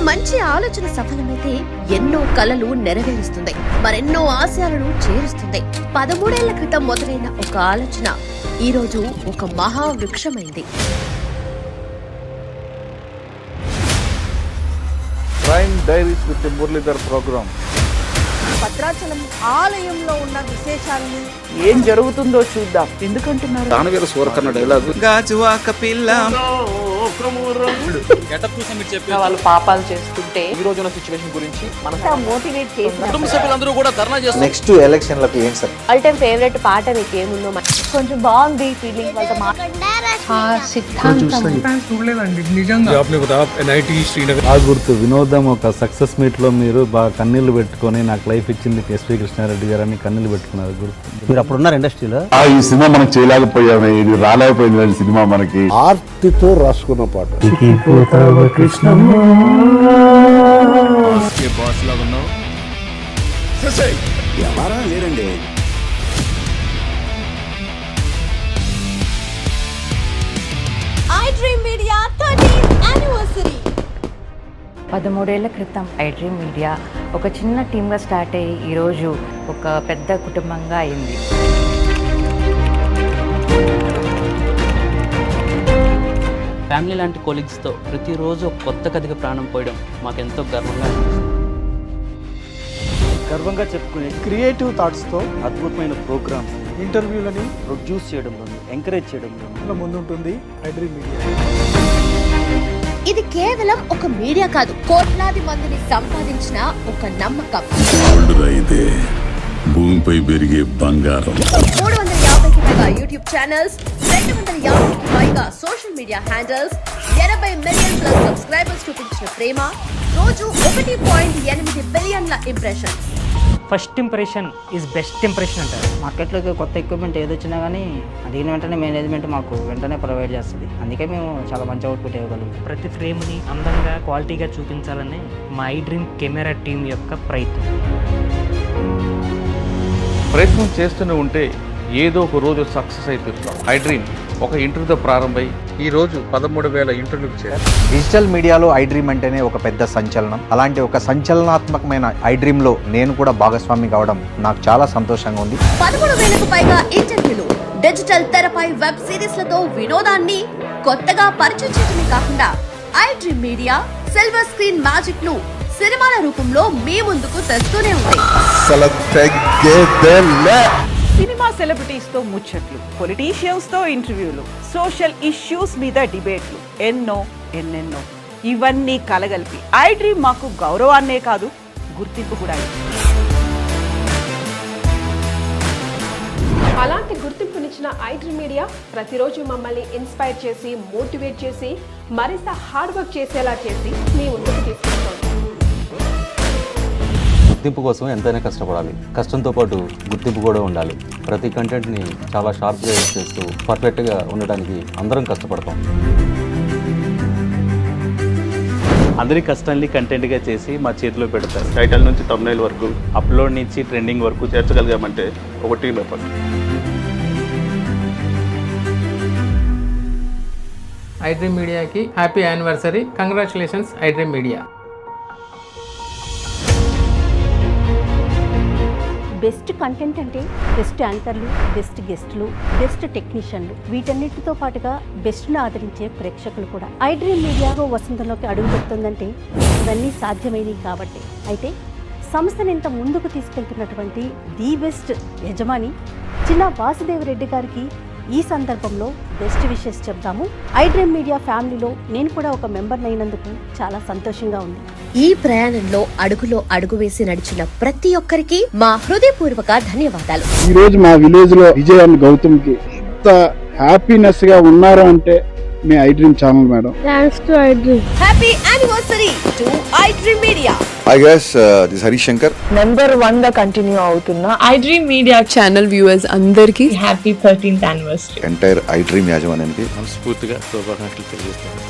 మంచి ఆలోచన సఫలమైతే ఎన్నో కలలు నెరవేరుస్తుంది, మరెన్నో ఆశయాలను చేరుస్తుంది. 13 ఏళ్ల క్రితం మొదలైన ఒక ఆలోచన ఈ రోజు ఒక మహావృక్షమైంది. Crime diaries with Muralidhar program. Bhadrachalam ఆలయంలో ఉన్న విశేషాలను ఏం జరుగుతుందో చూద్దాం. ఎందుకంటున్నారు దానవీర సూరకర్ణ డైలాగ్ గాజువాక పిల్ల వాళ్ళు పాపాలు చేస్తుంటే ఈ రోజున సిచువేషన్ గురించి మోటివేట్ చేసి కుటుంబ సభ్యులందరూ కూడా ధర్నా చేస్తారు. నెక్స్ట్ ఎలక్షన్లకు ఏం సార్ ఆల్ టైమ్ ఫేవరెట్ పాట మీకు ఏముందో కొంచెం బాగుంది ఫీలింగ్ వాళ్ళతో గుర్తు వినోదం ఒక సక్సెస్ మీట్ లో మీరు బాగా కన్నీళ్లు పెట్టుకొని నాకు లైఫ్ ఇచ్చింది ఎస్పీ కృష్ణారెడ్డి గారు అని కన్నీళ్లు పెట్టుకున్నారు. గుర్తు మీరు అప్పుడు ఉన్నారు ఇండస్ట్రీలో. ఈ సినిమా మనం చేయలేకపోయామే, ఇది రాలేకపోయింది సినిమా మనకి. ఆర్తితో రాసుకున్న పాట. లేదండి iDream Media 13th anniversary. 13 ఏళ్ల క్రితం iDream మీడియా ఒక చిన్న టీమ్గా స్టార్ట్ అయ్యి ఈరోజు ఒక పెద్ద కుటుంబంగా అయింది. ఫ్యామిలీ లాంటి కొలీగ్స్తో ప్రతిరోజు ఒక కొత్త కథకి ప్రాణం పోయడం మాకెంతో గర్వంగా చెప్పుకునే క్రియేటివ్ థాట్స్తో అద్భుతమైన ప్రోగ్రామ్స్, ఇంటర్వ్యూలని ప్రొడ్యూస్ చేయడంలోను, ఎంకరేజ్ చేయడంలోను ముందుంటుంది iDream మీడియా. ఇది కేవలం ఒక మీడియా కాదు, కోట్లాది మందిని సంపాదించిన ఒక నమ్మకం. అయితే భూమిపై పెరిగే బంగారం. 350కి పైగా యూట్యూబ్ ఛానల్స్, 250కి పైగా social media handles, 80 million plus subscribers చూపించిన ప్రేమ, రోజు 1.8 బిలియన్ల impression. First impression is best impression అంటారు. మార్కెట్లోకి కొత్త ఎక్విప్మెంట్ ఏదొచ్చినా కానీ అడిగిన వెంటనే మేనేజ్మెంట్ మాకు వెంటనే ప్రొవైడ్ చేస్తుంది. అందుకే మేము చాలా మంచి అవుట్పుట్ ఇవ్వగలుగుతాం. ప్రతి ఫ్రేమ్ని అందంగా క్వాలిటీగా చూపించాలనే మా iDream కెమెరా టీం యొక్క ప్రయత్నం చేస్తూనే ఉంటే ఏదో ఒక రోజు సక్సెస్ అయితే iDream ఒక ఇంటర్వ్యూతో ప్రారంభమై ఈ రోజు 13,000 ఇంటర్వ్యూలు చేశారు. డిజిటల్ మీడియాలో iDream అంటేనే ఒక పెద్ద సంచలనం. అలాంటి ఒక సంచలనాత్మకమైన iDream లో నేను కూడా భాగస్వామి కావడం నాకు చాలా సంతోషంగా ఉంది. 13,000కు పైగా ఇంటర్వ్యూలు, డిజిటల్ తెరపై వెబ్ సిరీస్లతో వినోదాన్ని కొత్తగా పరిచయం చేయడమే కాకుండా iDream media silver screen magic ను సినిమాల రూపంలో మీ ముందుకు తెస్తూనే ఉంది. సినిమా సెలబ్రిటీస్ తో ముచ్చట్లు, పొలిటీషియన్స్ తో ఇంటర్వ్యూలు, సోషల్ ఇష్యూస్ మీద డిబేట్లు, ఎన్నెన్నో ఇవన్నీ కలగలిపి iDream మాకు గౌరవాన్నే కాదు గుర్తింపు కూడా. అలాంటి గుర్తింపునిచ్చిన iDream మీడియా ప్రతిరోజు మమ్మల్ని ఇన్స్పైర్ చేసి, మోటివేట్ చేసి, మరింత హార్డ్ వర్క్ చేసేలా చేసి మీ ముందుకు తీసుకొస్తోంది. గుర్తింపు కోసం ఎంతైనా కష్టపడాలి, కష్టంతో పాటు గుర్తింపు కూడా ఉండాలి. ప్రతి కంటెంట్ని చాలా షార్ప్గా యూజ్ చేస్తూ పర్ఫెక్ట్గా ఉండడానికి అందరం కష్టపడతాం. అందరి కష్టాన్ని కంటెంట్గా చేసి మా చేతిలో పెడతారు. టైటిల్ నుంచి thumbnail వరకు, అప్లోడ్ నుంచి ట్రెండింగ్ వరకు చేర్చగలిగామంటే ఒక టీం ఎఫర్ట్. iDream మీడియాకి happy anniversary. Congratulations iDream media. Best content అంటే బెస్ట్ యాంకర్లు, బెస్ట్ గెస్టులు, బెస్ట్ టెక్నీషియన్లు, వీటన్నిటితో పాటుగా బెస్ట్ను ఆదరించే ప్రేక్షకులు కూడా. iDream మీడియా వసంతంలోకి అడుగు పెడుతుందంటే ఇవన్నీ సాధ్యమైనవి కాబట్టి. అయితే సంస్థను ఇంత ముందుకు తీసుకెళ్తున్నటువంటి ది బెస్ట్ యజమాని చిన్న వాసుదేవరెడ్డి గారికి ఈ సందర్భంలో బెస్ట్ విషెస్ చెప్తాము. iDream మీడియా ఫ్యామిలీలో నేను కూడా ఒక మెంబర్ అయినందుకు చాలా సంతోషంగా ఉంది. ఈ ప్రయాణంలో అడుగులో అడుగు వేసి నడిచిన ప్రతి ఒక్కరికి మా హృదయపూర్వక ధన్యవాదాలు. ఈ రోజు మా విలేజ్ లో విజయ్ అండ్ గౌతమ్ కి ఎంత హ్యాపీనెస్ గా ఉన్నారు అంటే మీ iDream channel madam. Thanks to iDream. Happy anniversary to iDream media. I guess this Harish Shankar. Number 1 గా కంటిన్యూ అవుతున్న iDream మీడియా ఛానల్ వ్యూవర్స్ అందరికీ happy 13th anniversary. Entire iDream యాజమాన్యానికి మనస్ఫూర్తిగా శుభాకాంక్షలు తెలియజేస్తాను.